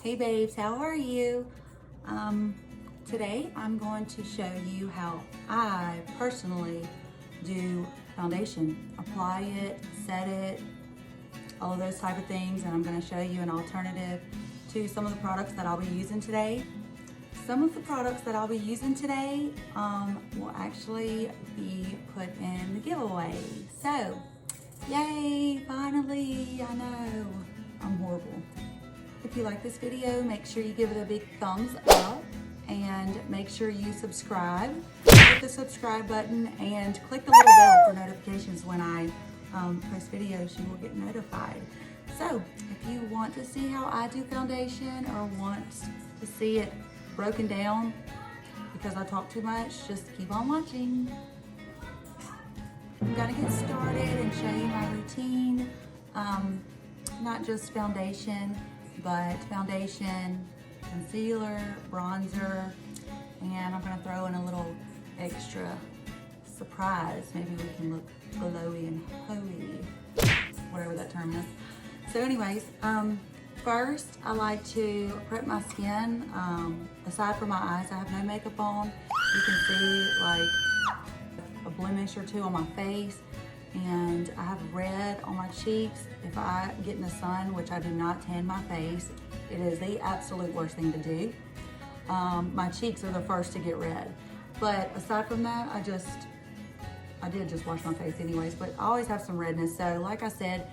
Hey babes, how are you? Today I'm going to show you how I personally do foundation. Apply it, set it, all of those type of things, and I'm going to show you an alternative to some of the products that I'll be using today. Some of the products that I'll be using today will actually be put in the giveaway. So, yay, finally, I know, I'm horrible. If you like this video, make sure you give it a big thumbs up and make sure you subscribe. Hit the subscribe button and click the little bell for notifications when I post videos. You will get notified. So if you want to see how I do foundation or want to see it broken down because I talk too much, just keep on watching. I'm gonna get started and show you my routine. Not just foundation, but foundation, concealer, bronzer, and I'm gonna throw in a little extra surprise. Maybe we can look glowy and hoey, whatever that term is. So anyways, first I like to prep my skin. Aside from my eyes, I have no makeup on. You can see like a blemish or two on my face, and I have red on my cheeks. If I get in the sun, which I do not tan my face, it is the absolute worst thing to do. My cheeks are the first to get red. But aside from that, I did just wash my face anyways, but I always have some redness. So like I said,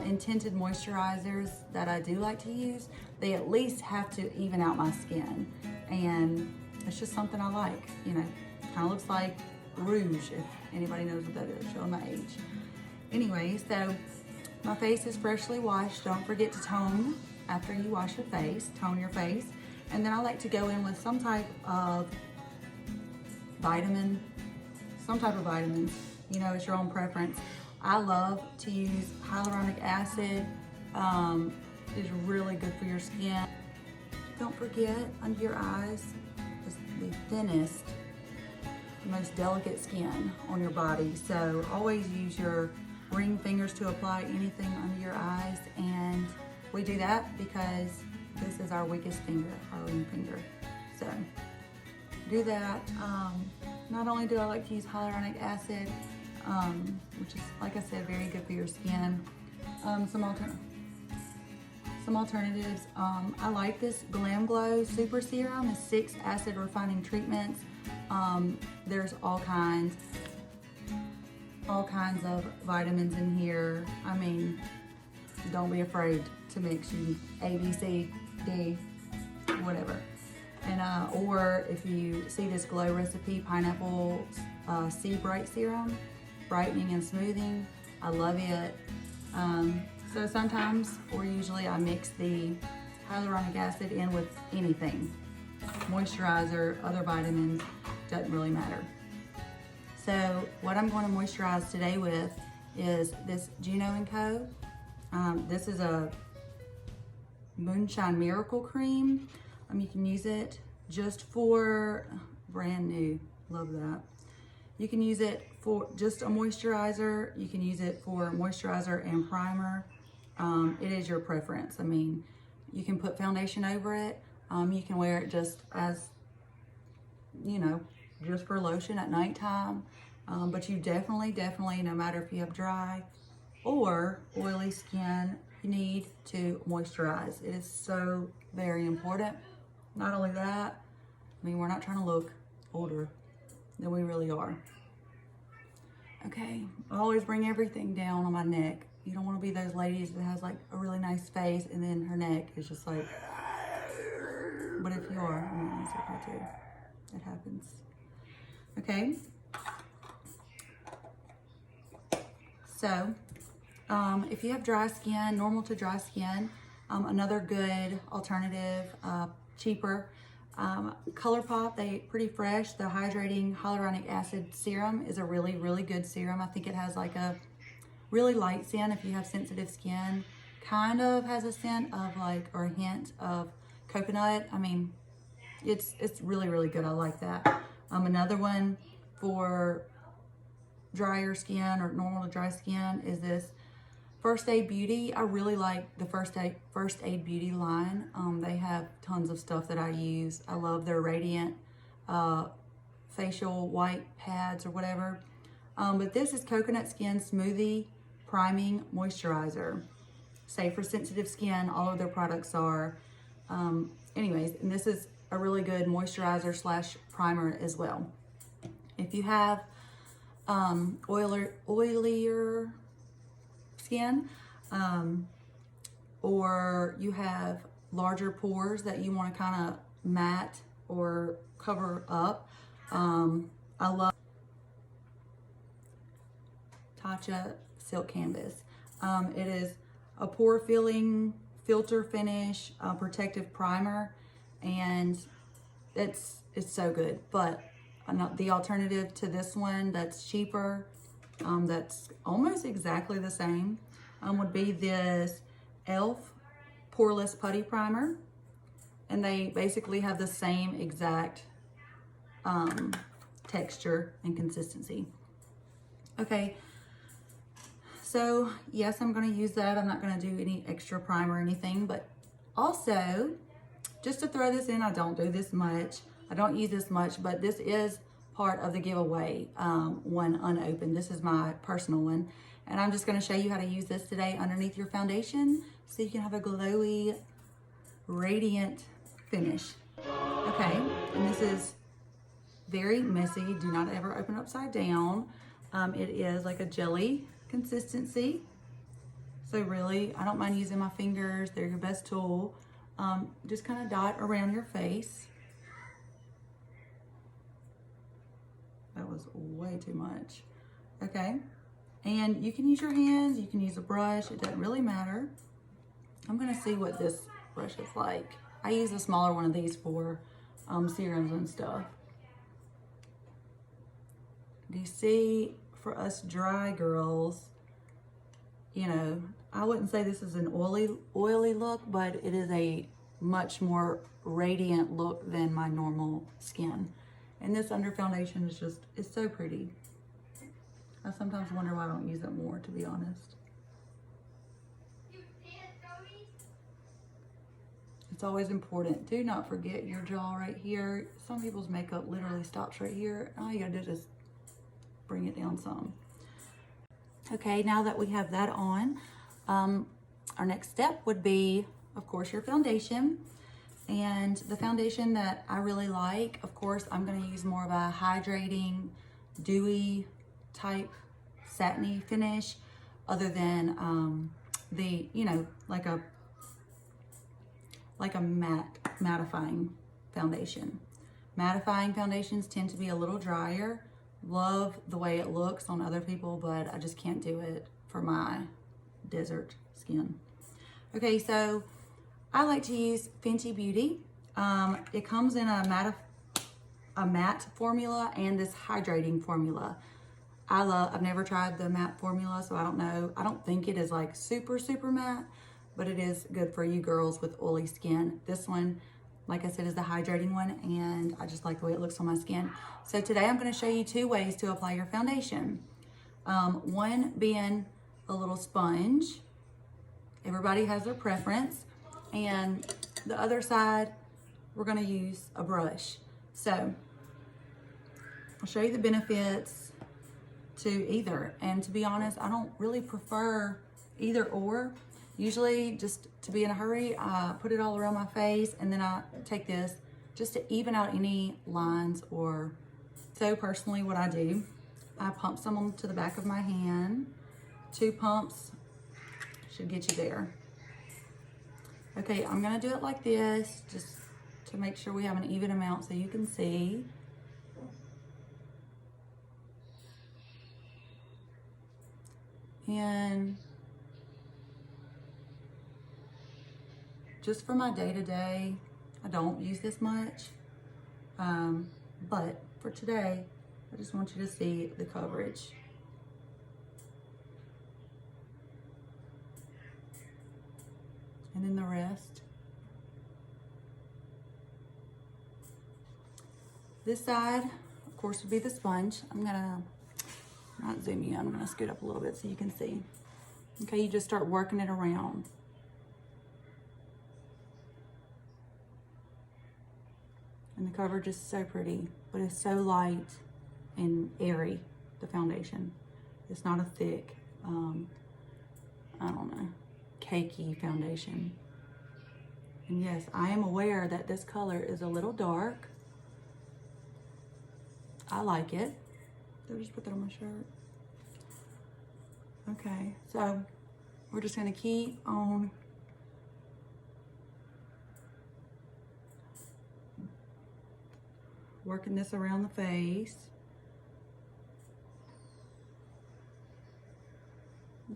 in tinted moisturizers that I do like to use, they at least have to even out my skin. And it's just something I like, you know, kind of looks like rouge, if anybody knows what that is, showing my age. Anyway, so my face is freshly washed. Don't forget to tone after you wash your face, tone your face. And then I like to go in with some type of vitamin, you know, it's your own preference. I love to use hyaluronic acid. It's really good for your skin. Don't forget, under your eyes is the thinnest, most delicate skin on your body. So always use your ring fingers to apply anything under your eyes. And we do that because this is our weakest finger, our ring finger. So do that. Not only do I like to use hyaluronic acid, which is, like I said, very good for your skin. Some alternatives. I like this Glam Glow Super Serum. It's 6 acid refining treatments. There's all kinds of vitamins in here. I mean, don't be afraid to mix you A, B, C, D, whatever. And or if you see this Glow Recipe Pineapple Sea Bright Serum, brightening and smoothing, I love it. So sometimes, or usually, I mix the hyaluronic acid in with anything, moisturizer, other vitamins, doesn't really matter. So what I'm going to moisturize today with is this Juno&Co. This is a Moonshine Miracle Cream. You can use it just for, brand new, love that. You can use it for just a moisturizer. You can use it for moisturizer and primer. It is your preference. I mean, you can put foundation over it. You can wear it just as, you know, just for lotion at nighttime. But you definitely, no matter if you have dry or oily skin, you need to moisturize. It is so very important. Not only that, I mean, we're not trying to look older than we really are. Okay, I always bring everything down on my neck. You don't want to be those ladies that has like a really nice face and then her neck is just like, but if you are, I mean, it's okay too. It happens. Okay. So, if you have dry skin, normal to dry skin, another good alternative, cheaper, ColourPop, they pretty fresh. The hydrating hyaluronic acid serum is a really, really good serum. I think it has like a really light scent if you have sensitive skin. Kind of has a scent of like, or a hint of coconut. I mean, it's really, really good. I like that. Another one for drier skin or normal to dry skin is this First Aid Beauty, I really like the First Aid Beauty line. They have tons of stuff that I use. I love their Radiant facial white pads or whatever. But this is Coconut Skin Smoothie Priming Moisturizer. Safe for sensitive skin. All of their products are. Anyways, and this is a really good moisturizer slash primer as well. If you have oilier skin, or you have larger pores that you want to kind of matte or cover up, I love Tatcha Silk Canvas. It is a pore filling, filter finish, protective primer, and it's so good. But the alternative to this one that's cheaper, that's almost exactly the same, would be this e.l.f. Poreless Putty Primer. And they basically have the same exact texture and consistency. Okay, so yes, I'm going to use that. I'm not going to do any extra primer or anything, but also, just to throw this in, I don't do this much. I don't use this much, but this is part of the giveaway, one unopened. This is my personal one. And I'm just going to show you how to use this today underneath your foundation so you can have a glowy, radiant finish. Okay, and this is very messy. Do not ever open upside down. It is like a jelly consistency. So really, I don't mind using my fingers. They're your best tool. Just kind of dot around your face. That was way too much. Okay, and you can use your hands, you can use a brush, it doesn't really matter. I'm gonna see what this brush is like. I use a smaller one of these for serums and stuff. Do you see, for us dry girls, you know, I wouldn't say this is an oily look, but it is a much more radiant look than my normal skin. And this under foundation is just, it's so pretty. I sometimes wonder why I don't use it more, to be honest. It's always important. Do not forget your jaw right here. Some people's makeup literally stops right here. All you gotta do is just bring it down some. Okay, now that we have that on, our next step would be, of course, your foundation. And the foundation that I really like, of course, I'm gonna use more of a hydrating, dewy type satiny finish, other than the, you know, like a mattifying foundation. Mattifying foundations tend to be a little drier. Love the way it looks on other people, but I just can't do it for my desert skin. Okay, so I like to use Fenty Beauty. It comes in a matte formula and this hydrating formula. I've never tried the matte formula, so I don't know. I don't think it is like super matte, but it is good for you girls with oily skin. This one, like I said, is the hydrating one, and I just like the way it looks on my skin. So today I'm gonna show you 2 ways to apply your foundation. One being a little sponge. Everybody has their preference. And the other side, we're gonna use a brush. So I'll show you the benefits to either. And to be honest, I don't really prefer either or. Usually, just to be in a hurry, I put it all around my face, and then I take this just to even out any lines. Or so personally, what I do, I pump some onto the back of my hand. 2 pumps should get you there. Okay, I'm gonna do it like this, just to make sure we have an even amount so you can see. And just for my day-to-day, I don't use this much. But for today, I just want you to see the coverage. And then the rest. This side, of course, would be the sponge. I'm gonna not zoom you, I'm gonna scoot up a little bit so you can see. Okay, you just start working it around. And the coverage is so pretty, but it's so light and airy, the foundation. It's not a thick, I don't know, cakey foundation. And yes, I am aware that this color is a little dark. I like it. I'll just put that on my shirt. Okay, so we're just gonna keep on working this around the face.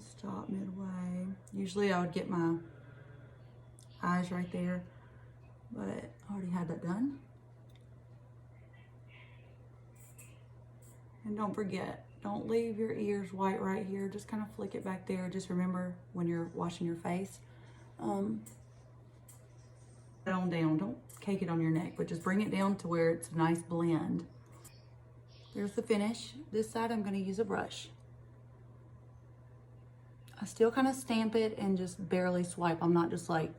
Stop midway. Usually I would get my eyes right there, but I already had that done. And don't forget, don't leave your ears white right here. Just kind of flick it back there. Just remember when you're washing your face, on down. Don't cake it on your neck, but just bring it down to where it's a nice blend. There's the finish. This side I'm going to use a brush. I still kind of stamp it and just barely swipe. I'm not just like,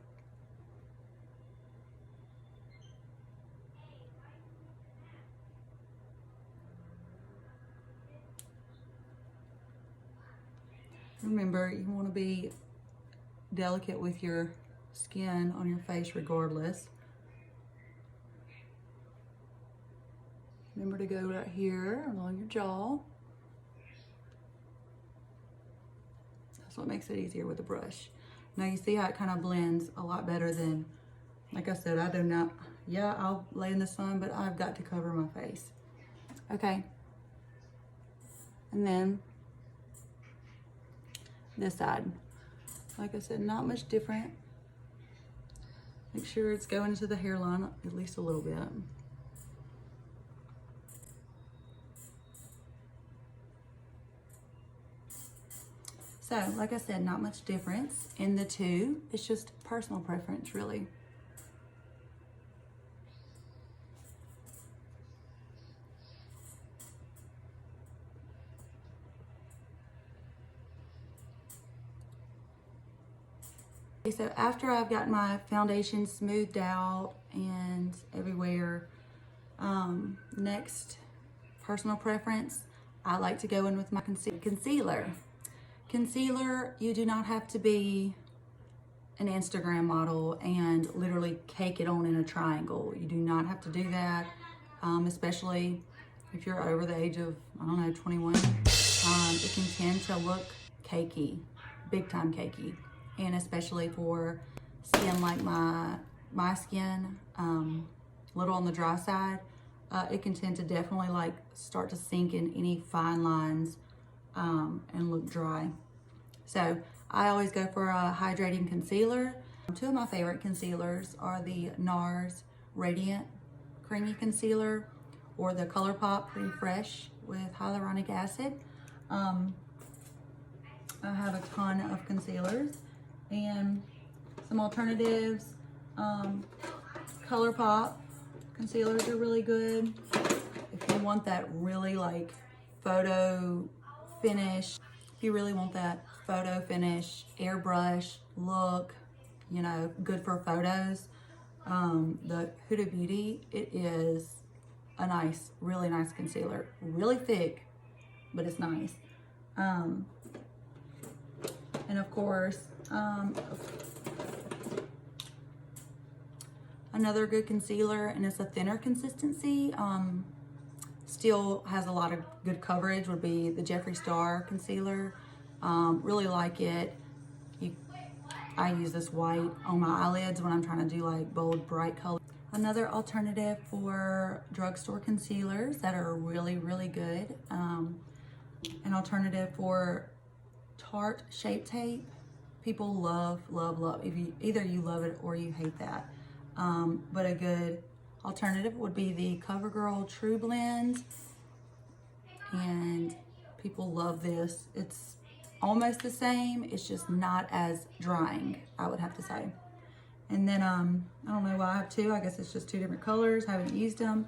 remember, you want to be delicate with your skin on your face regardless. Remember to go right here along your jaw. That's what makes it easier with the brush. Now you see how it kind of blends a lot better than, like I said, I do not, yeah, I'll lay in the sun, but I've got to cover my face. Okay. And then this side. Like I said, not much different. Make sure it's going into the hairline at least a little bit. So, like I said, not much difference in the two. It's just personal preference, really. Okay, so after I've got my foundation smoothed out and everywhere, next, personal preference, I like to go in with my concealer. Concealer, you do not have to be an Instagram model and literally cake it on in a triangle. You do not have to do that, especially if you're over the age of, I don't know, 21. It can tend to look cakey, big time cakey. And especially for skin like my skin, little on the dry side, it can tend to definitely like start to sink in any fine lines and look dry. So I always go for a hydrating concealer. Two of my favorite concealers are the NARS Radiant Creamy Concealer or the ColourPop Pretty Fresh with hyaluronic acid. I have a ton of concealers and some alternatives. ColourPop concealers are really good. If you want that really like photo finish, if you really want that photo finish, airbrush look, you know, good for photos, the Huda Beauty, it is a nice, really nice concealer. Really thick, but it's nice. And of course, another good concealer, and it's a thinner consistency, still has a lot of good coverage, would be the Jeffree Star concealer. Really like it. I use this white on my eyelids when I'm trying to do like bold, bright colors. Another alternative for drugstore concealers that are really, really good. An alternative for Tarte Shape Tape. People love, love, love. Either you love it or you hate that. But a good alternative would be the CoverGirl True Blend. And people love this. It's almost the same. It's just not as drying, I would have to say. And then, I don't know why I have two. I guess it's just two different colors. I haven't used them.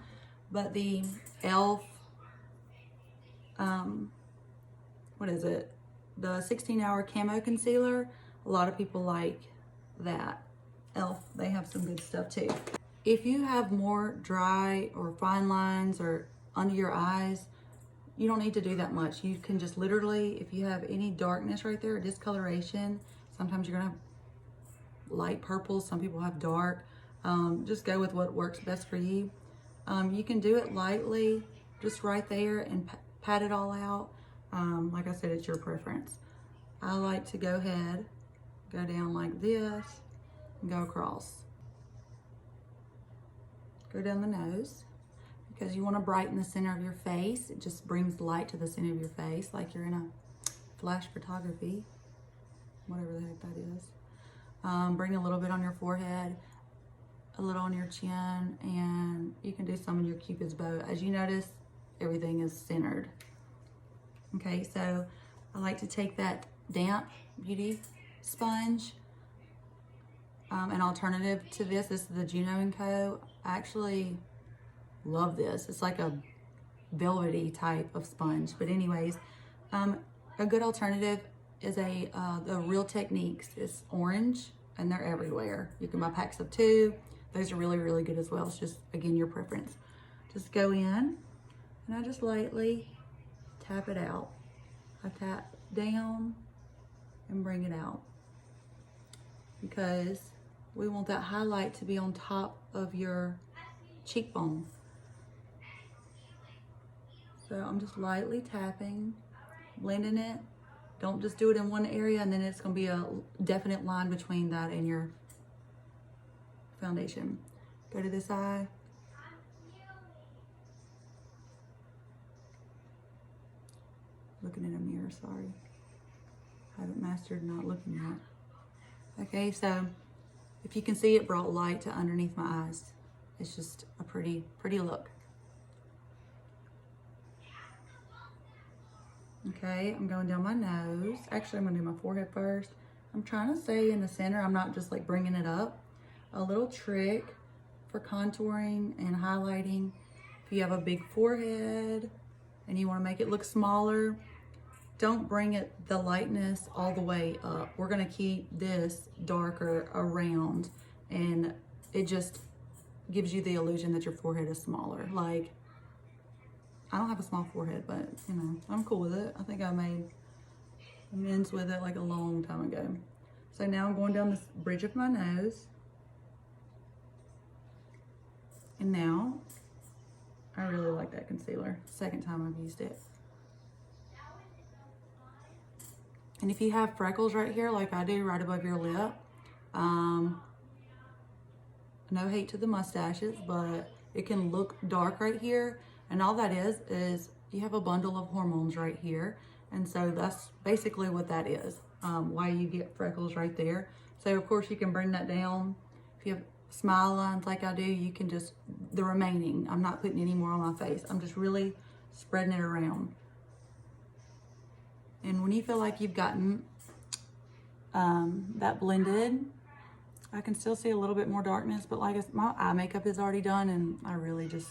But the e.l.f., what is it? the 16-hour camo concealer. A lot of people like that. e.l.f., they have some good stuff too. If you have more dry or fine lines or under your eyes, you don't need to do that much. You can just literally, if you have any darkness right there, or discoloration, sometimes you're gonna have light purple, some people have dark. Just go with what works best for you. You can do it lightly, just right there, and pat it all out. Like I said, it's your preference. I like to go ahead, go down like this, and go across. Go down the nose, because you want to brighten the center of your face. It just brings light to the center of your face, like you're in a flash photography, whatever the heck that is. Bring a little bit on your forehead, a little on your chin, and you can do some in your Cupid's bow. As you notice, everything is centered. Okay, so I like to take that damp beauty sponge. An alternative to this is the Juno&Co. I actually love this. It's like a velvety type of sponge. But anyways, a good alternative is the Real Techniques. It's orange, and they're everywhere. You can buy packs of 2. Those are really, really good as well. It's just, again, your preference. Just go in, and I just lightly tap it out. I tap down and bring it out, because we want that highlight to be on top of your cheekbone. So I'm just lightly tapping, blending it. Don't just do it in one area and then it's gonna be a definite line between that and your foundation. Go to this eye. Looking in a mirror, sorry. I haven't mastered not looking yet. Okay, so if you can see, it brought light to underneath my eyes. It's just a pretty, pretty look. Okay, I'm going down my nose. Actually, I'm gonna do my forehead first. I'm trying to stay in the center. I'm not just like bringing it up. A little trick for contouring and highlighting. If you have a big forehead and you wanna make it look smaller, don't bring the lightness all the way up. We're gonna keep this darker around, and it just gives you the illusion that your forehead is smaller. Like, I don't have a small forehead, but you know, I'm cool with it. I think I made amends with it like a long time ago. So now I'm going down this bridge of my nose. And now, I really like that concealer. Second time I've used it. And if you have freckles right here, like I do, right above your lip, no hate to the mustaches, but it can look dark right here. And all that is you have a bundle of hormones right here. And so that's basically what that is, why you get freckles right there. So of course you can bring that down. If you have smile lines like I do, you can just, the remaining, I'm not putting any more on my face. I'm just really spreading it around. And when you feel like you've gotten that blended, I can still see a little bit more darkness, but like my eye makeup is already done, and I really just,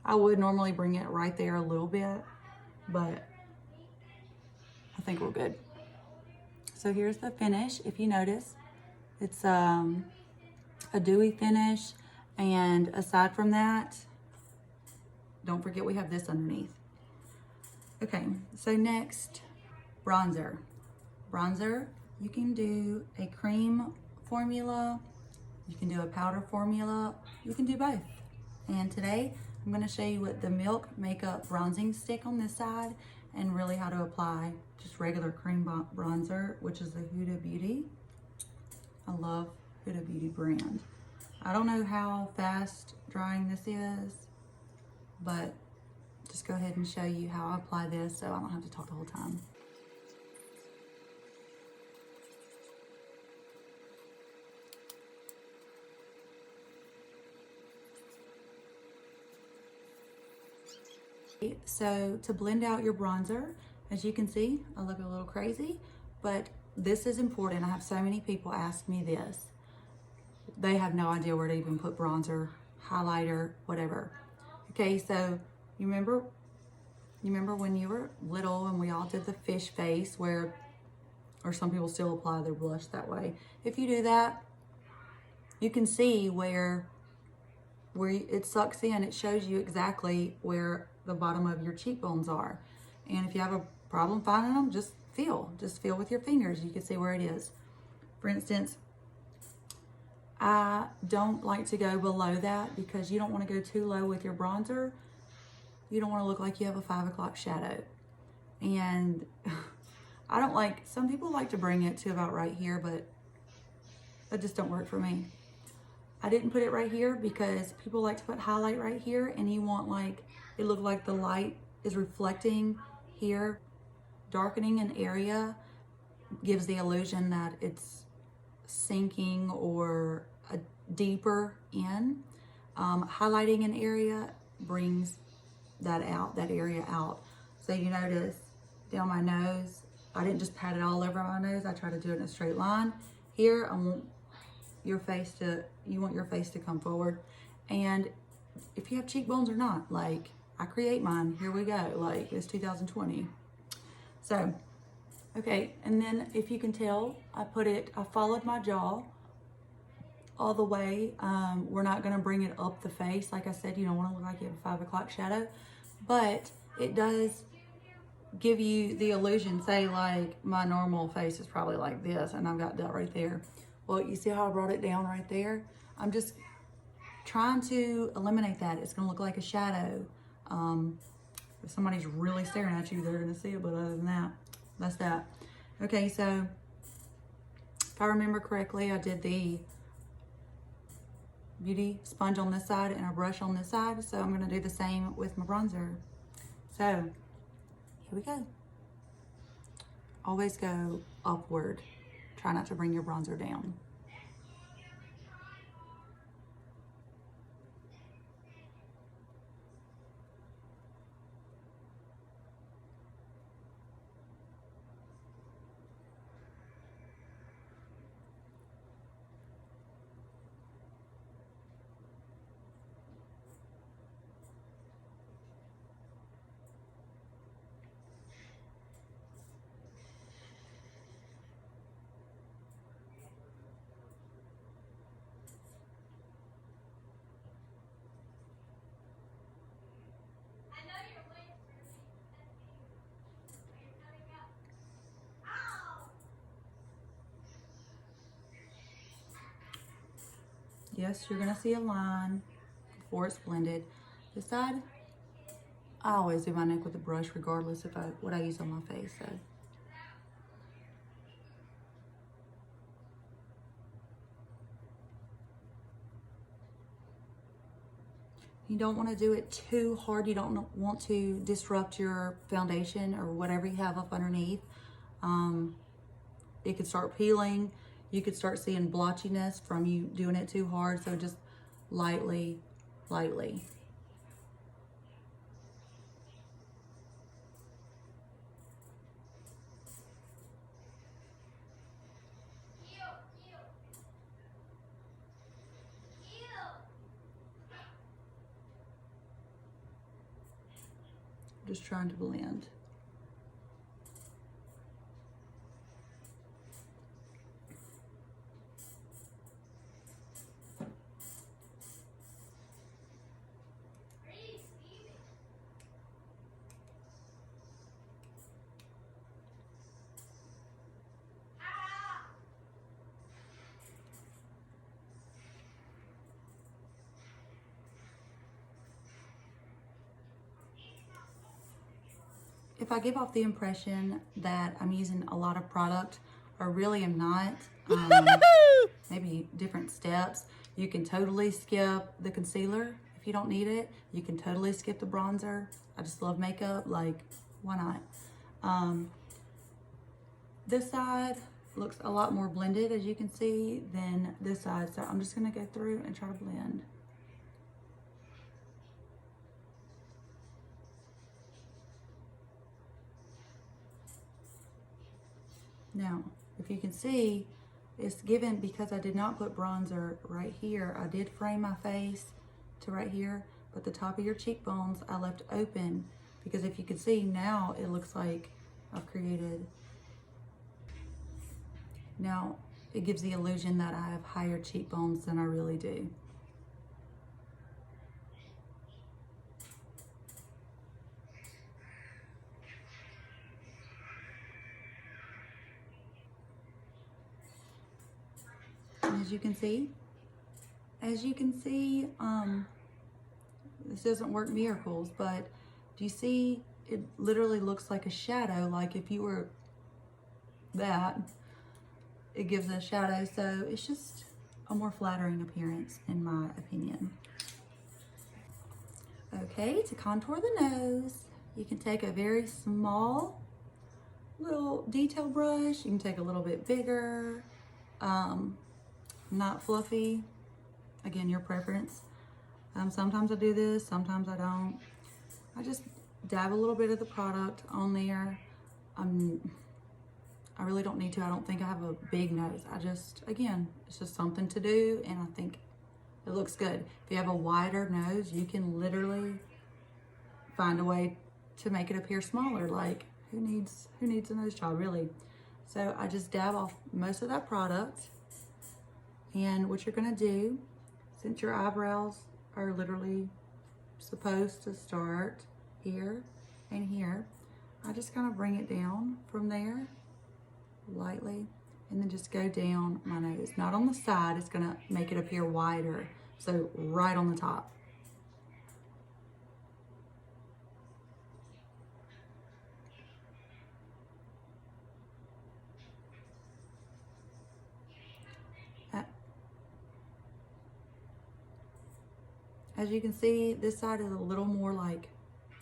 I would normally bring it right there a little bit, but I think we're good. So here's the finish. If you notice, it's a dewy finish, and aside from that, don't forget we have this underneath. Okay, so next, bronzer. Bronzer, you can do a cream formula, you can do a powder formula, you can do both. And today, I'm gonna show you what the Milk Makeup Bronzing Stick on this side, and really how to apply just regular cream bronzer, which is the Huda Beauty. I love Huda Beauty brand. I don't know how fast drying this is, but just go ahead and show you how I apply this so I don't have to talk the whole time. So to blend out your bronzer, as you can see, I look a little crazy, but this is important. I have so many people ask me this. They have no idea where to even put bronzer, highlighter, whatever. Okay, so you remember when you were little and we all did the fish face where or some people still apply their blush that way. If you do that, you can see where it sucks in. It shows you exactly where the bottom of your cheekbones are. And if you have a problem finding them, just feel with your fingers. You can see where it is. For instance, I don't like to go below that because you don't want to go too low with your bronzer. You don't want to look like you have a 5 o'clock shadow. And I don't like, some people like to bring it to about right here, but that just don't work for me. I didn't put it right here because people like to put highlight right here, and you want like, it look like the light is reflecting here. Darkening an area gives the illusion that it's sinking or deeper in. Highlighting an area brings that area out. So you notice down my nose, I didn't just pat it all over my nose. I try to do it in a straight line. Here, you want your face to come forward. And if you have cheekbones or not, like I create mine, here we go, like it's 2020. So, okay, and then if you can tell, I followed my jaw all the way. We're not gonna bring it up the face. Like I said, you don't wanna look like you have a 5 o'clock shadow, but it does give you the illusion, say like my normal face is probably like this and I've got that right there. Well, you see how I brought it down right there? I'm just trying to eliminate that. It's gonna look like a shadow. If somebody's really staring at you, they're gonna see it, but other than that, that's that. Okay, so if I remember correctly, I did the beauty sponge on this side and a brush on this side, so I'm gonna do the same with my bronzer. So, here we go. Always go upward. Try not to bring your bronzer down. Yes, you're gonna see a line before it's blended. This side, I always do my neck with a brush regardless of what I use on my face. So. You don't want to do it too hard. You don't want to disrupt your foundation or whatever you have up underneath. It could start peeling. You could start seeing blotchiness from you doing it too hard. So just lightly, lightly. Just trying to blend. If I give off the impression that I'm using a lot of product, or really am not, maybe different steps, you can totally skip the concealer if you don't need it. You can totally skip the bronzer. I just love makeup, like, why not? This side looks a lot more blended, as you can see, than this side. So I'm just gonna go through and try to blend. Now, if you can see, it's given because I did not put bronzer right here. I did frame my face to right here, but the top of your cheekbones I left open because if you can see now, it looks like I've created Now, it gives the illusion that I have higher cheekbones than I really do. And as you can see, this doesn't work miracles, but do you see, it literally looks like a shadow, like if you were that, it gives a shadow, so it's just a more flattering appearance in my opinion. Okay, to contour the nose, you can take a very small little detail brush. You can take a little bit bigger, not fluffy, again, your preference. Sometimes I do this, sometimes I don't. I just dab a little bit of the product on there. I really don't need to. I don't think I have a big nose. Again, it's just something to do, and I think it looks good. If you have a wider nose, you can literally find a way to make it appear smaller. Like, who needs a nose job, really? So I just dab off most of that product. And what you're gonna do, since your eyebrows are literally supposed to start here and here, I just kind of bring it down from there lightly, and then just go down my nose. Not on the side, it's gonna make it appear wider. So right on the top. As you can see, this side is a little more like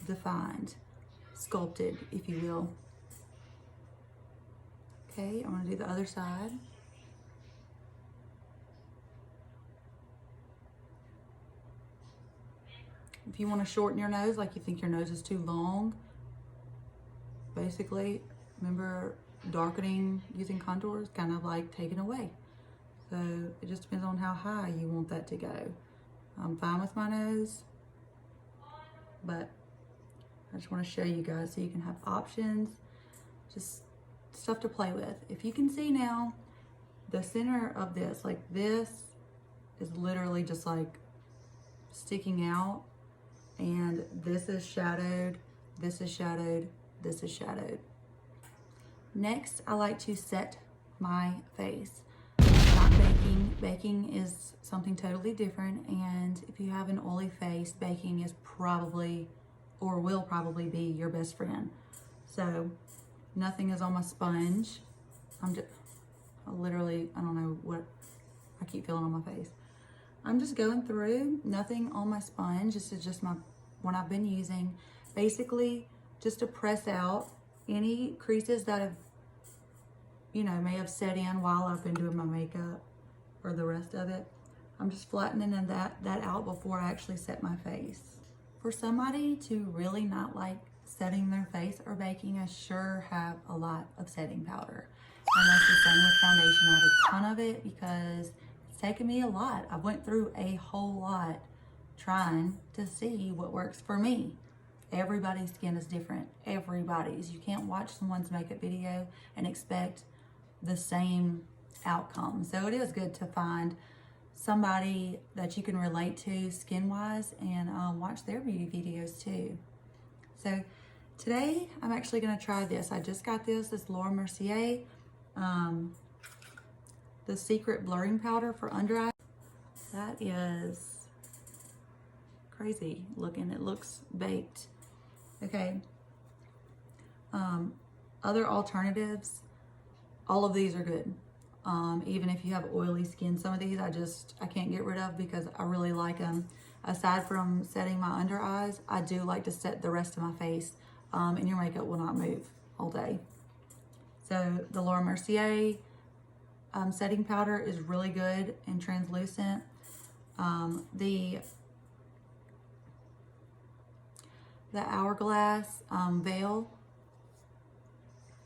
defined, sculpted, if you will. Okay, I'm gonna do the other side. If you want to shorten your nose, like you think your nose is too long, basically, remember, darkening using contour is kind of like taken away. So it just depends on how high you want that to go. I'm fine with my nose, but I just want to show you guys so you can have options, just stuff to play with. If you can see now, the center of this, like this, is literally just like sticking out, and this is shadowed, this is shadowed, this is shadowed. Next, I like to set my face. Not baking. Baking is something totally different, and if you have an oily face, baking is probably, or will probably be, your best friend. So nothing is on my sponge. I don't know what I keep feeling on my face. I'm just going through, nothing on my sponge. This is just my one I've been using. Basically, just to press out any creases that have, may have set in while I've been doing my makeup or the rest of it. I'm just flattening that out before I actually set my face. For somebody to really not like setting their face or baking, I sure have a lot of setting powder. And that's the same with foundation. I have a ton of it because it's taken me a lot. I went through a whole lot trying to see what works for me. Everybody's skin is different. Everybody's. You can't watch someone's makeup video and expect the same outcome. So it is good to find somebody that you can relate to skin-wise and watch their beauty videos too. So today I'm actually going to try this. I just got this Laura Mercier, the Secret Blurring Powder for under eye. That is crazy looking. It looks baked. Okay. Other alternatives, all of these are good. Even if you have oily skin, some of these I can't get rid of because I really like them. Aside from setting my under eyes, I do like to set the rest of my face, and your makeup will not move all day. So the Laura Mercier setting powder is really good and translucent. The Hourglass Veil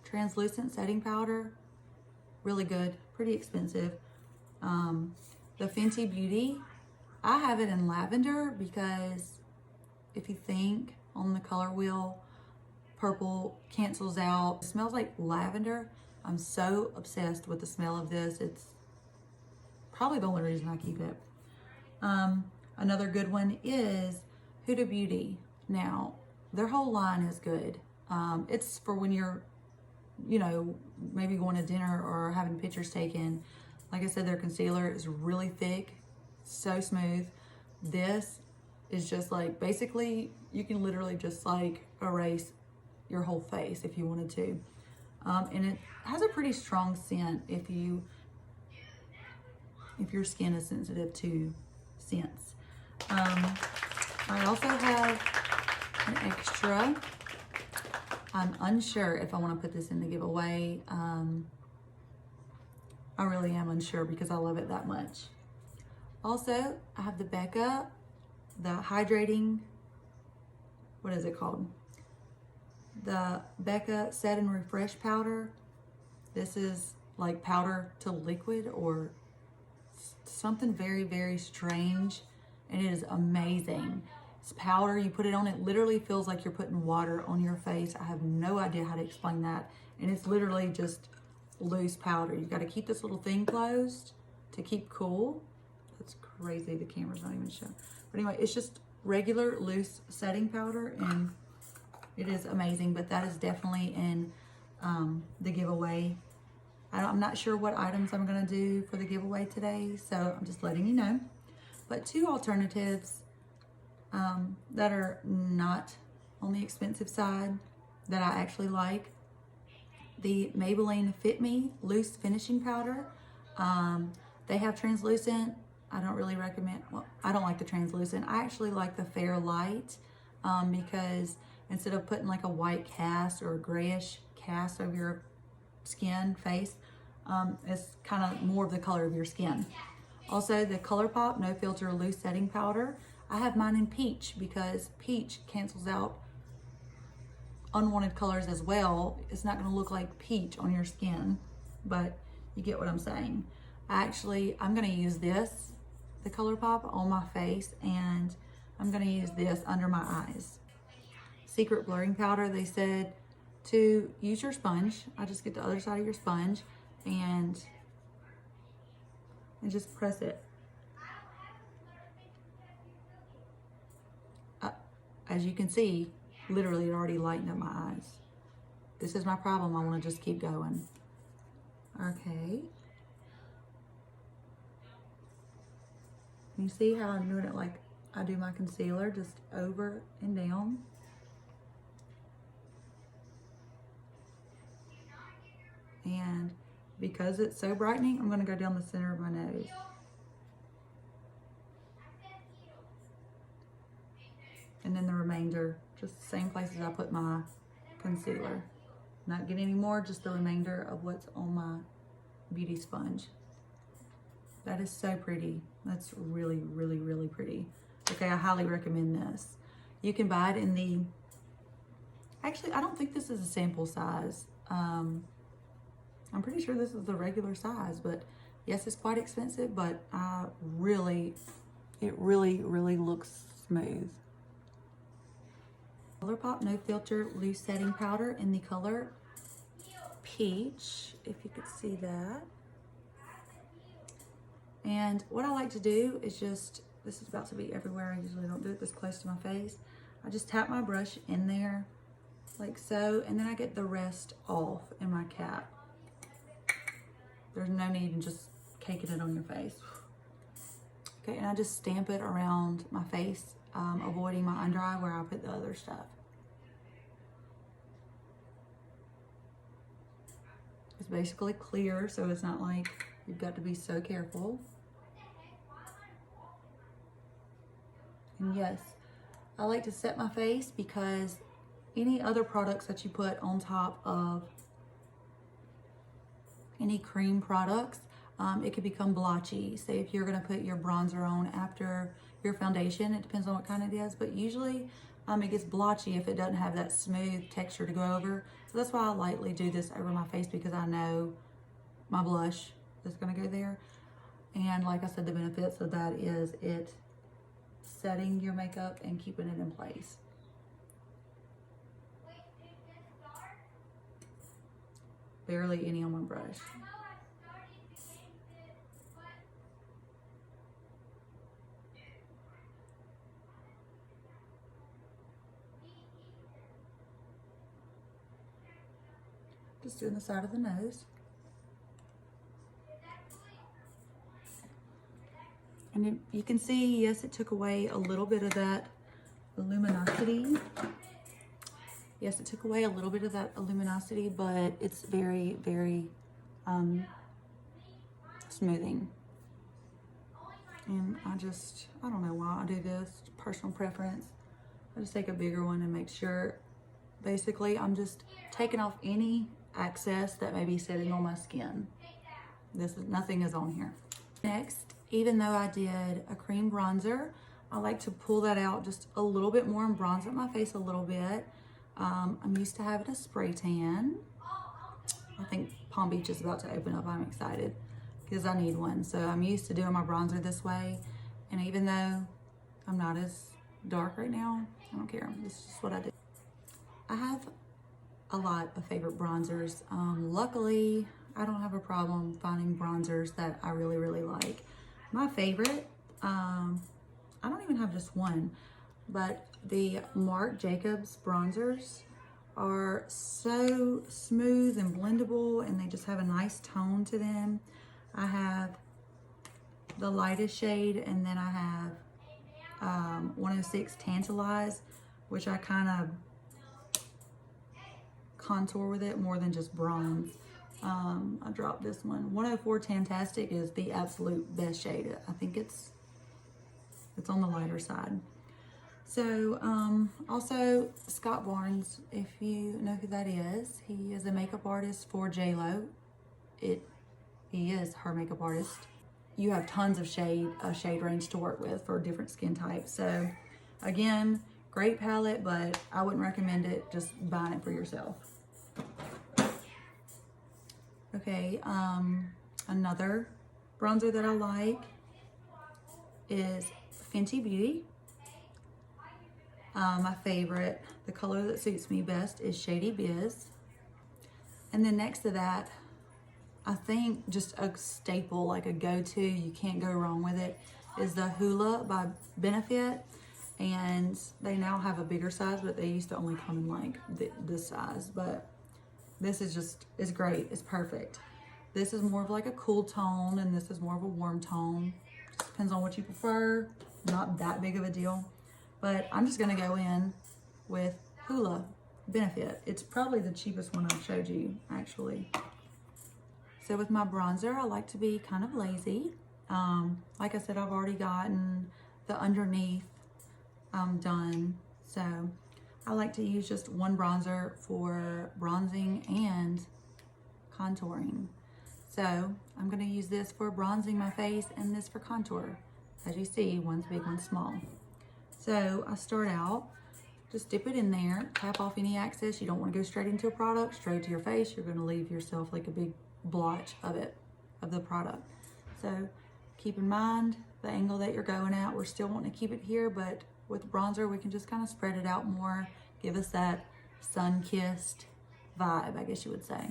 translucent setting powder, really good, pretty expensive. The Fenty Beauty, I have it in lavender because if you think on the color wheel, purple cancels out. It smells like lavender. I'm so obsessed with the smell of this. It's probably the only reason I keep it. Another good one is Huda Beauty. Now, their whole line is good. It's for when you're, you know, maybe going to dinner or having pictures taken. Like I said, their concealer is really thick, so smooth. This is just like, basically, you can literally just like erase your whole face if you wanted to. And it has a pretty strong scent if your skin is sensitive to scents. I also have an extra. I'm unsure if I want to put this in the giveaway. I really am unsure because I love it that much. Also, I have the Becca, the hydrating, what is it called? The Becca Set and Refresh Powder. This is like powder to liquid or something very, very strange, and it is amazing. It's powder, you put it on, it literally feels like you're putting water on your face. I have no idea how to explain that. And it's literally just loose powder. You got to keep this little thing closed to keep cool. That's crazy, the camera's not even showing. But anyway, it's just regular loose setting powder, and it is amazing. But that is definitely in the giveaway. I'm not sure what items I'm going to do for the giveaway today, so I'm just letting you know. But two alternatives that are not on the expensive side that I actually like. The Maybelline Fit Me Loose Finishing Powder. They have translucent. I don't really recommend, well, I don't like the translucent. I actually like the Fair Light because instead of putting like a white cast or a grayish cast over your skin, face, it's kind of more of the color of your skin. Also, the ColourPop No Filter Loose Setting Powder. I have mine in peach because peach cancels out unwanted colors as well. It's not going to look like peach on your skin, but you get what I'm saying. I'm going to use this, the ColourPop, on my face, and I'm going to use this under my eyes. Secret Blurring Powder, they said to use your sponge. I just get the other side of your sponge and just press it. As you can see, literally it already lightened up my eyes. This is my problem. I want to just keep going. Okay. You see how I'm doing it like I do my concealer, just over and down. And because it's so brightening, I'm going to go down the center of my nose. And then the remainder, just the same places I put my concealer. Not getting any more, just the remainder of what's on my beauty sponge. That is so pretty. That's really, really, really pretty. Okay, I highly recommend this. You can buy it in the, actually, I don't think this is a sample size. I'm pretty sure this is the regular size, but yes, it's quite expensive, but it really, really looks smooth. ColourPop No Filter Loose Setting Powder in the color Peach, if you could see that. And what I like to do is just, this is about to be everywhere. I usually don't do it this close to my face. I just tap my brush in there like so, and then I get the rest off in my cap. There's no need in just caking it on your face. Okay, and I just stamp it around my face, avoiding my under eye where I put the other stuff. It's basically clear, so it's not like you've got to be so careful. And yes, I like to set my face because any other products that you put on top of any cream products, it could become blotchy. Say if you're gonna put your bronzer on after your foundation, it depends on what kind it is, but usually it gets blotchy if it doesn't have that smooth texture to go over. So that's why I lightly do this over my face, because I know my blush is gonna go there. And like I said, the benefits of that is it setting your makeup and keeping it in place. barely any on my brush. Just doing the side of the nose. And you can see, yes, it took away a little bit of that luminosity. Yes, it took away a little bit of that luminosity, but it's very, very smoothing. And I don't know why I do this, personal preference. I just take a bigger one and make sure, basically, I'm just taking off any excess that may be sitting on my skin. Nothing is on here. Next, even though I did a cream bronzer, I like to pull that out just a little bit more and bronze up my face a little bit. I'm used to having a spray tan. I think Palm Beach is about to open up. I'm excited because I need one. So I'm used to doing my bronzer this way. And even though I'm not as dark right now, I don't care. This is just what I do. I have a lot of favorite bronzers. Luckily, I don't have a problem finding bronzers that I really, really like. My favorite, I don't even have just one, but the Marc Jacobs bronzers are so smooth and blendable, and they just have a nice tone to them. I have the lightest shade, and then I have 106 Tantalize, which I kind of contour with it more than just bronze. I dropped this one. 104 Tantastic is the absolute best shade. I think it's on the lighter side. So also Scott Barnes, if you know who that is, he is a makeup artist for J-Lo. He is her makeup artist. You have tons of shade range to work with for different skin types. So again, great palette, but I wouldn't recommend it just buying it for yourself. Okay, another bronzer that I like is Fenty Beauty. My favorite, the color that suits me best is Shady Biz. And then next to that, I think just a staple, like a go-to, you can't go wrong with it, is the Hoola by Benefit. And they now have a bigger size, but they used to only come in like this size. But this is great, it's perfect. This is more of like a cool tone, and this is more of a warm tone. Just depends on what you prefer, not that big of a deal. But I'm just gonna go in with Hoola Benefit. It's probably the cheapest one I've showed you, actually. So with my bronzer, I like to be kind of lazy. Like I said, I've already gotten the underneath done. So I like to use just one bronzer for bronzing and contouring. So I'm gonna use this for bronzing my face and this for contour. As you see, one's big, one's small. So I start out, just dip it in there, tap off any excess. You don't want to go straight into a product, straight to your face. You're going to leave yourself like a big blotch of the product. So keep in mind the angle that you're going at. We're still wanting to keep it here, but with bronzer, we can just kind of spread it out more, give us that sun-kissed vibe, I guess you would say.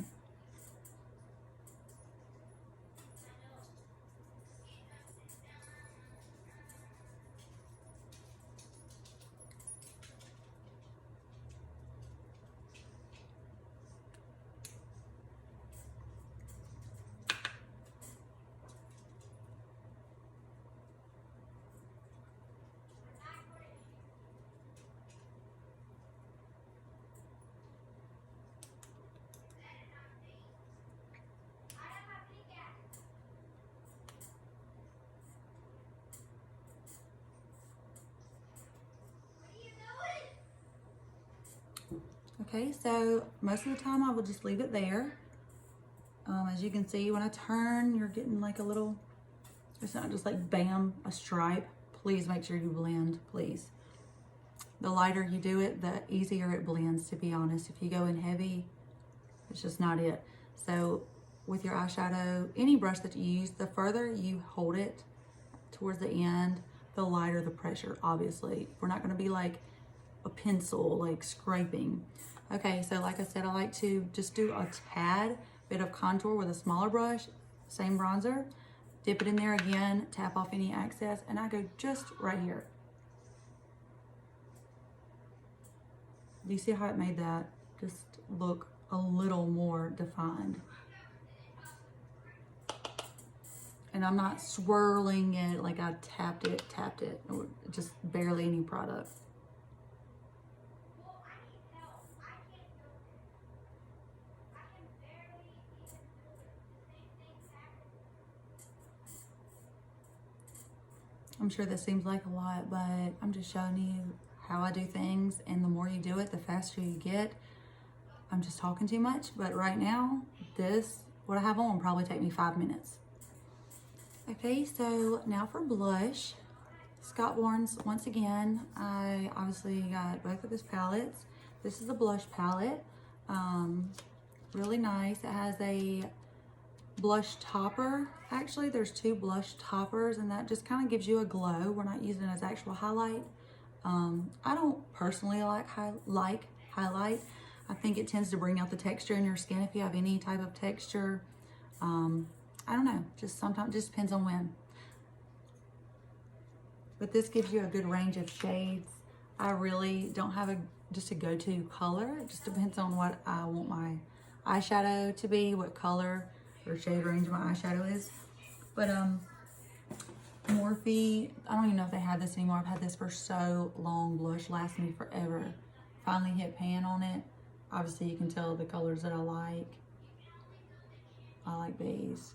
Okay, so most of the time I will just leave it there. As you can see, when I turn, you're getting like a little, it's not just like bam, a stripe. Please make sure you blend, please. The lighter you do it, the easier it blends, to be honest. If you go in heavy, it's just not it. So with your eyeshadow, any brush that you use, the further you hold it towards the end, the lighter the pressure, obviously. We're not gonna be like a pencil, like scraping. Okay, so like I said, I like to just do a tad bit of contour with a smaller brush, same bronzer, dip it in there again, tap off any excess, and I go just right here. Do you see how it made that just look a little more defined? And I'm not swirling it like I tapped it, or just barely any product. I'm sure this seems like a lot, but I'm just showing you how I do things, and the more you do it, the faster you get. I'm just talking too much, but right now, what I have on will probably take me 5 minutes. Okay, so now for blush. Scott Warren's, once again, I obviously got both of his palettes. This is a blush palette, really nice. It has a blush topper. Actually, there's 2 blush toppers, and that just kind of gives you a glow. We're not using it as actual highlight. I don't personally like highlight. I think it tends to bring out the texture in your skin if you have any type of texture. I don't know, just sometimes, just depends on when. But this gives you a good range of shades. I really don't have just a go-to color. It just depends on what I want my eyeshadow to be, what color or shade range my eyeshadow is. But Morphe, I don't even know if they have this anymore. I've had this for so long. Blush lasts me forever. Finally hit pan on it. Obviously you can tell the colors that I like. I like these.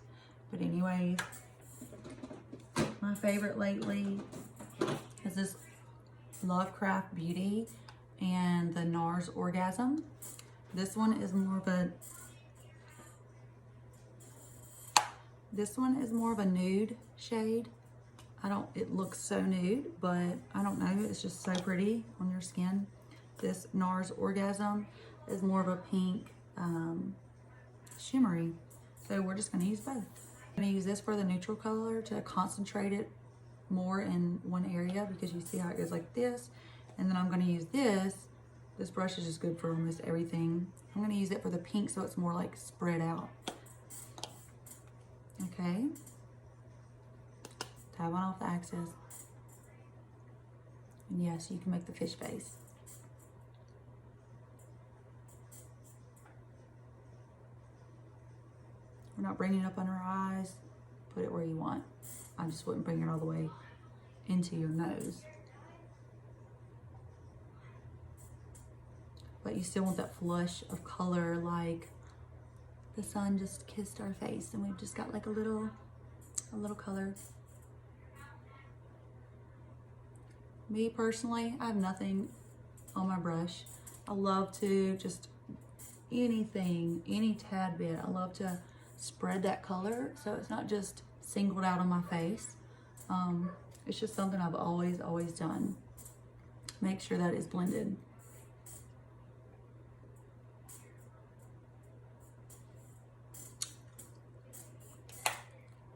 But anyways, my favorite lately is this Lovecraft Beauty and the NARS Orgasm. This one is more of a nude shade. It looks so nude, but I don't know, it's just so pretty on your skin. This NARS Orgasm is more of a pink, shimmery. So we're just gonna use both. I'm gonna use this for the neutral color to concentrate it more in one area, because you see how it goes like this. And then I'm gonna use this. This brush is just good for almost everything. I'm gonna use it for the pink so it's more like spread out. Okay. Tap on off the excess. And yes, you can make the fish face. We're not bringing it up under our eyes. Put it where you want. I just wouldn't bring it all the way into your nose. But you still want that flush of color, like the sun just kissed our face and we've just got like a little color. Me personally, I have nothing on my brush. I love to just anything, any tad bit. I love to spread that color so it's not just singled out on my face. It's just something I've always done. Make sure that is blended.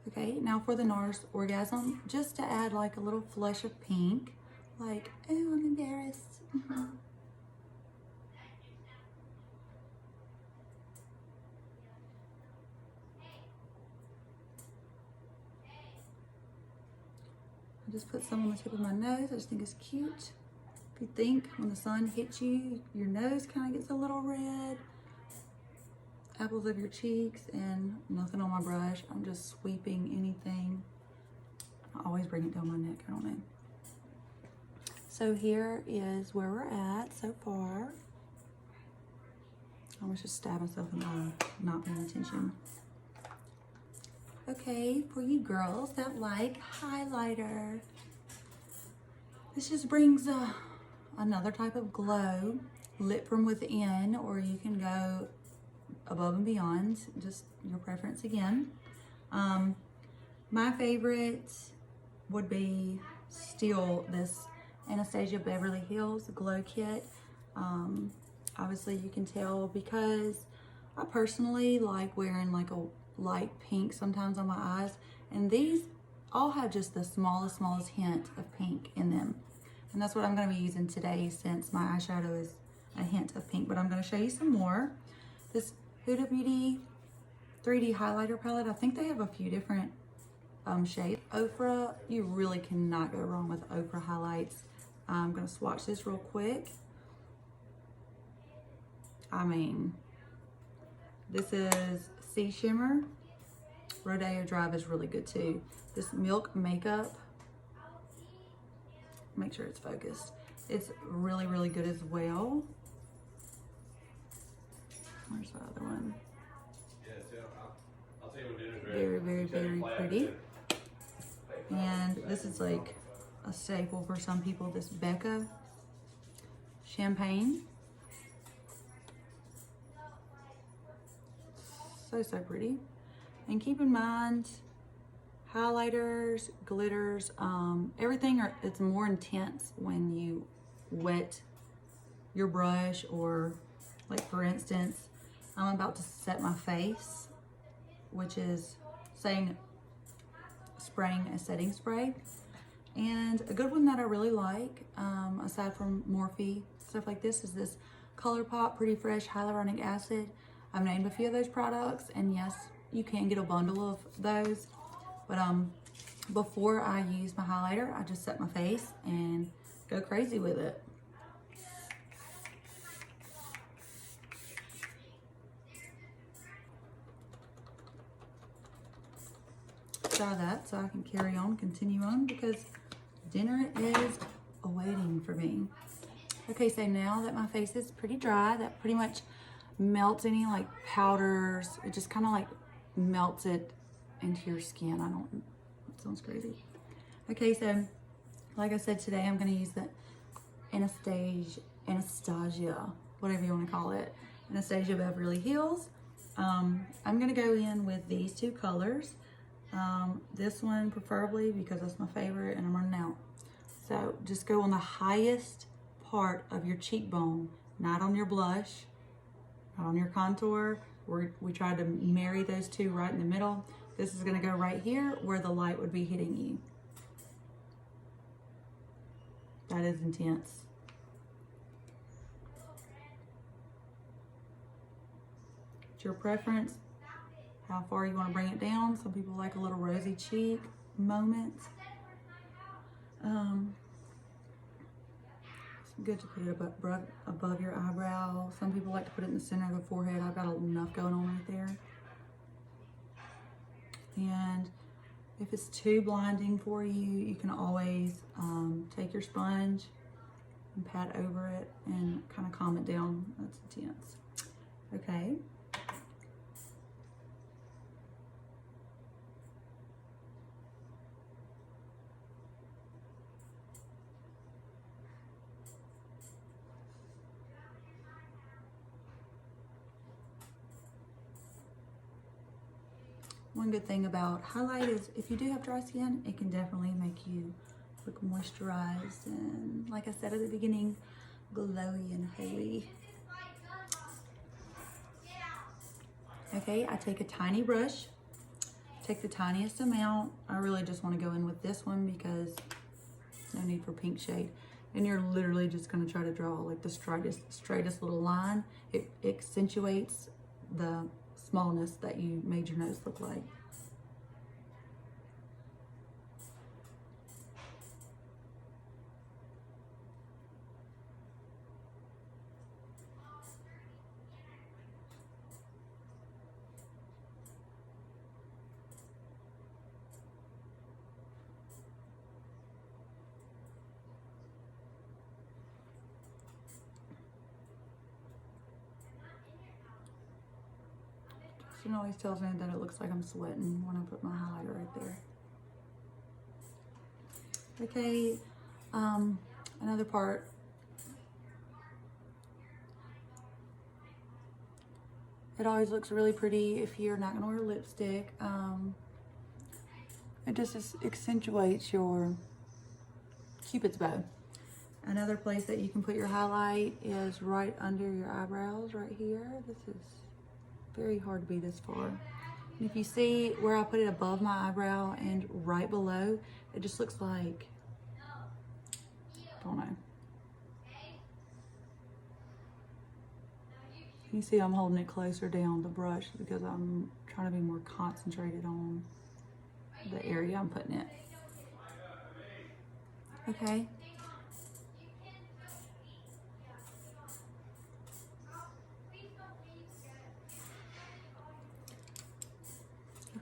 Okay, now for the NARS Orgasm, just to add like a little flush of pink, like, oh, I'm embarrassed. I just put some on the tip of my nose. I just think it's cute. If you think when the sun hits you, your nose kind of gets a little red. Apples of your cheeks, and nothing on my brush. I'm just sweeping anything. I always bring it down my neck, I don't know. So here is where we're at so far. I almost just stab myself in the eye, not paying attention. Okay, for you girls that like highlighter, this just brings another type of glow, lit from within, or you can go above and beyond, just your preference again. My favorite would be still this Anastasia Beverly Hills Glow Kit. Obviously you can tell because I personally like wearing like a light pink sometimes on my eyes, and these all have just the smallest hint of pink in them, and that's what I'm going to be using today since my eyeshadow is a hint of pink. But I'm going to show you some more. This Huda Beauty 3D highlighter palette. I think they have a few different shades. Ochre, you really cannot go wrong with ochre highlights. I'm gonna swatch this real quick. I mean, this is Sea Shimmer. Rodeo Drive is really good too. This Milk Makeup, make sure it's focused. It's really, really good as well. Where's the other one? Very, very, very pretty. And this is like a staple for some people, this Becca Champagne. So, so pretty. And keep in mind, highlighters, glitters, everything, it's more intense when you wet your brush, or like for instance, I'm about to set my face, which is spraying a setting spray. And a good one that I really like, aside from Morphe, stuff like this, is this ColourPop Pretty Fresh Hyaluronic Acid. I've named a few of those products, and yes, you can get a bundle of those. But before I use my highlighter, I just set my face and go crazy with it. Try that so I can carry on, continue on, because dinner is awaiting for me. Okay, so now that my face is pretty dry, that pretty much melts any like powders. It just kind of like melts it into your skin. It sounds crazy. Okay, so like I said, today I'm going to use the Anastasia, whatever you want to call it, Anastasia Beverly Hills. I'm going to go in with these two colors. This one preferably because that's my favorite and I'm running out. So just go on the highest part of your cheekbone, not on your blush, not on your contour. We tried to marry those two right in the middle. This is going to go right here where the light would be hitting you. That is intense. It's your preference how far you want to bring it down. Some people like a little rosy cheek moment. It's good to put it above your eyebrow. Some people like to put it in the center of the forehead. I've got enough going on right there. And if it's too blinding for you, you can always take your sponge and pat over it and kind of calm it down. That's intense. Okay. One good thing about highlight is if you do have dry skin, it can definitely make you look moisturized and, like I said at the beginning, glowy and holy. Okay, I take a tiny brush, take the tiniest amount. I really just want to go in with this one because no need for pink shade. And you're literally just going to try to draw like the straightest little line. It accentuates the smallness that you made your nose look like. It always tells me that it looks like I'm sweating when I put my highlighter right there. Okay, another part. It always looks really pretty if you're not gonna wear lipstick. It just accentuates your Cupid's bow. Another place that you can put your highlight is right under your eyebrows, right here. This is very hard to be this far. And if you see where I put it above my eyebrow and right below, it just looks like, I don't know. You see I'm holding it closer down the brush because I'm try to be more concentrated on the area I'm putting it. Okay.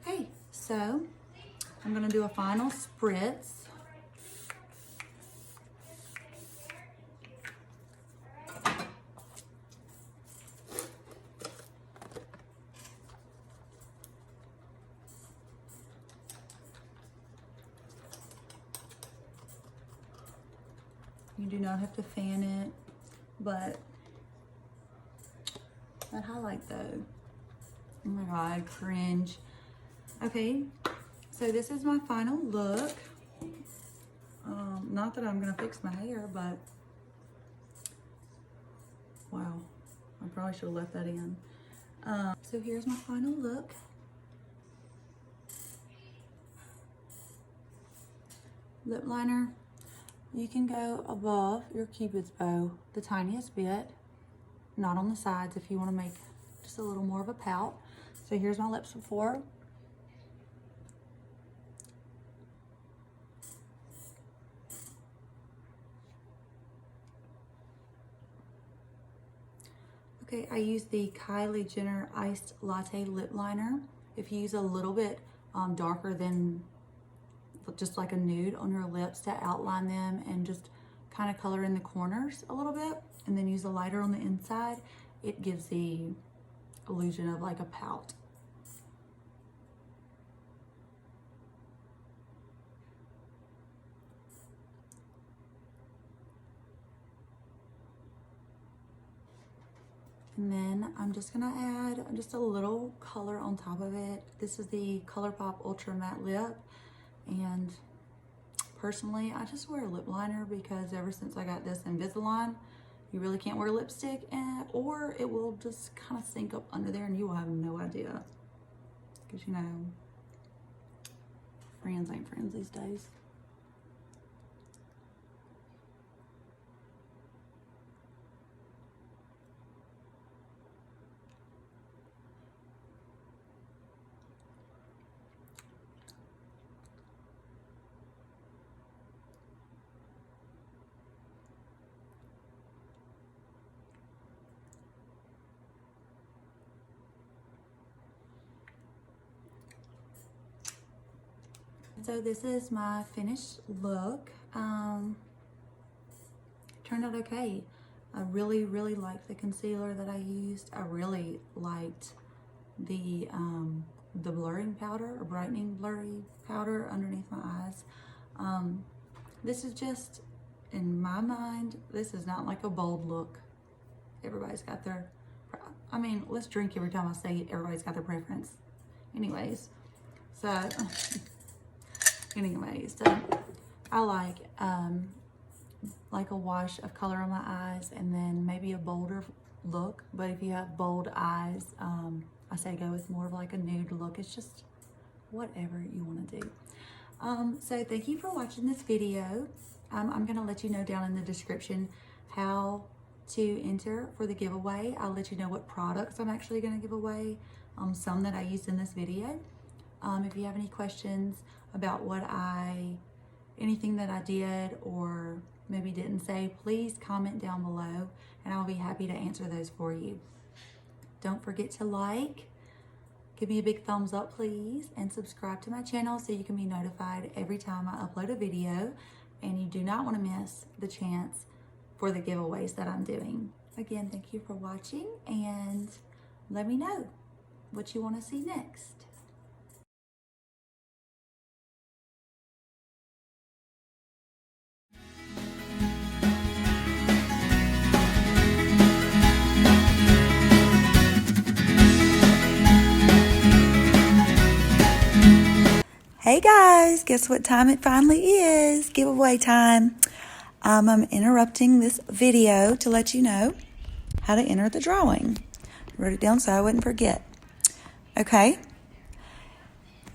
Okay, so I'm gonna do a final spritz. You do not have to fan it, but that highlight though, oh my God, cringe. Okay, so this is my final look. Not that I'm gonna fix my hair, but wow, I probably should have left that in. So here's my final look. Lip liner, you can go above your Cupid's bow the tiniest bit, not on the sides if you want to make just a little more of a pout. So here's my lips before. Okay, I use the Kylie Jenner Iced Latte Lip Liner. If you use a little bit darker than just like a nude on your lips to outline them and just kind of color in the corners a little bit, and then use a lighter on the inside, it gives the illusion of like a pout. And then I'm just gonna add just a little color on top of it. This is the ColourPop Ultra Matte Lip. And personally, I just wear a lip liner because ever since I got this Invisalign, you really can't wear lipstick, or it will just kind of sink up under there and you will have no idea. Because, you know, friends ain't friends these days. So this is my finished look. Turned out okay. I really liked the concealer that I used. I really liked the blurring powder, or brightening blurry powder underneath my eyes. This is just, in my mind, this is not like a bold look. Everybody's got their, I mean, let's drink every time I say it. Everybody's got their preference. Anyways, so I like a wash of color on my eyes and then maybe a bolder look. But if you have bold eyes, I say go with more of like a nude look. It's just whatever you want to do. So thank you for watching this video. I'm gonna let you know down in the description how to enter for the giveaway. I'll let you know what products I'm actually gonna give away, some that I used in this video. If you have any questions about anything that I did or maybe didn't say, please comment down below and I'll be happy to answer those for you. Don't forget to like, give me a big thumbs up please, and subscribe to my channel so you can be notified every time I upload a video, and you do not want to miss the chance for the giveaways that I'm doing. Again, thank you for watching, and let me know what you want to see next. Hey guys, guess what time it finally is? Giveaway time. I'm interrupting this video to let you know how to enter the drawing. I wrote it down so I wouldn't forget. Okay.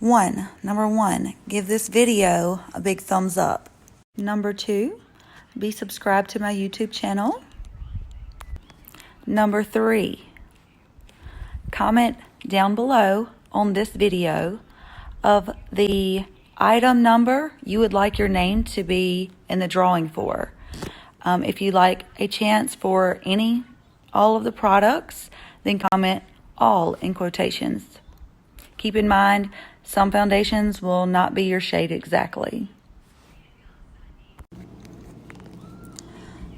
Number one, give this video a big thumbs up. Number 2, be subscribed to my YouTube channel. Number 3, comment down below on this video of the item number you would like your name to be in the drawing for. If you like a chance for all of the products, then comment all in quotations. Keep in mind, some foundations will not be your shade exactly.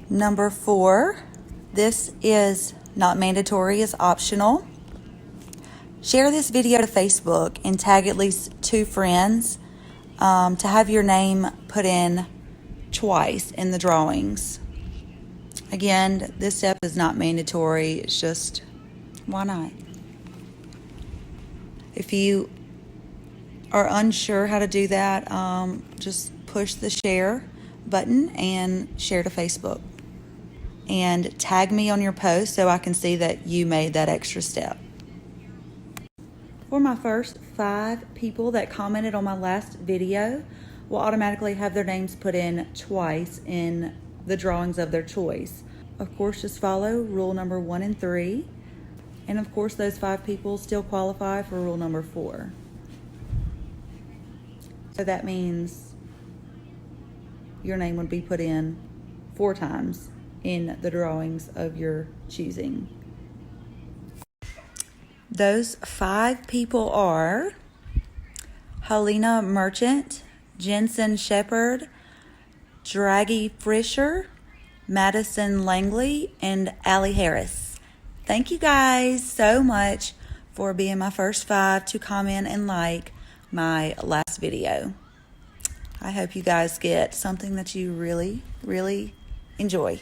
Number 4, this is not mandatory, it's optional. Share this video to Facebook and tag at least 2 friends to have your name put in twice in the drawings. Again, this step is not mandatory, it's just, why not? If you are unsure how to do that, just push the share button and share to Facebook. And tag me on your post so I can see that you made that extra step. For my first 5 people that commented on my last video, will automatically have their names put in twice in the drawings of their choice. Of course, just follow rule number 1 and 3. And of course, those 5 people still qualify for rule number 4. So that means your name would be put in 4 times in the drawings of your choosing. Those 5 people are Helena Merchant, Jensen Shepard, Draggy Frischer, Madison Langley, and Allie Harris. Thank you guys so much for being my first 5 to comment and like my last video. I hope you guys get something that you really, really enjoy.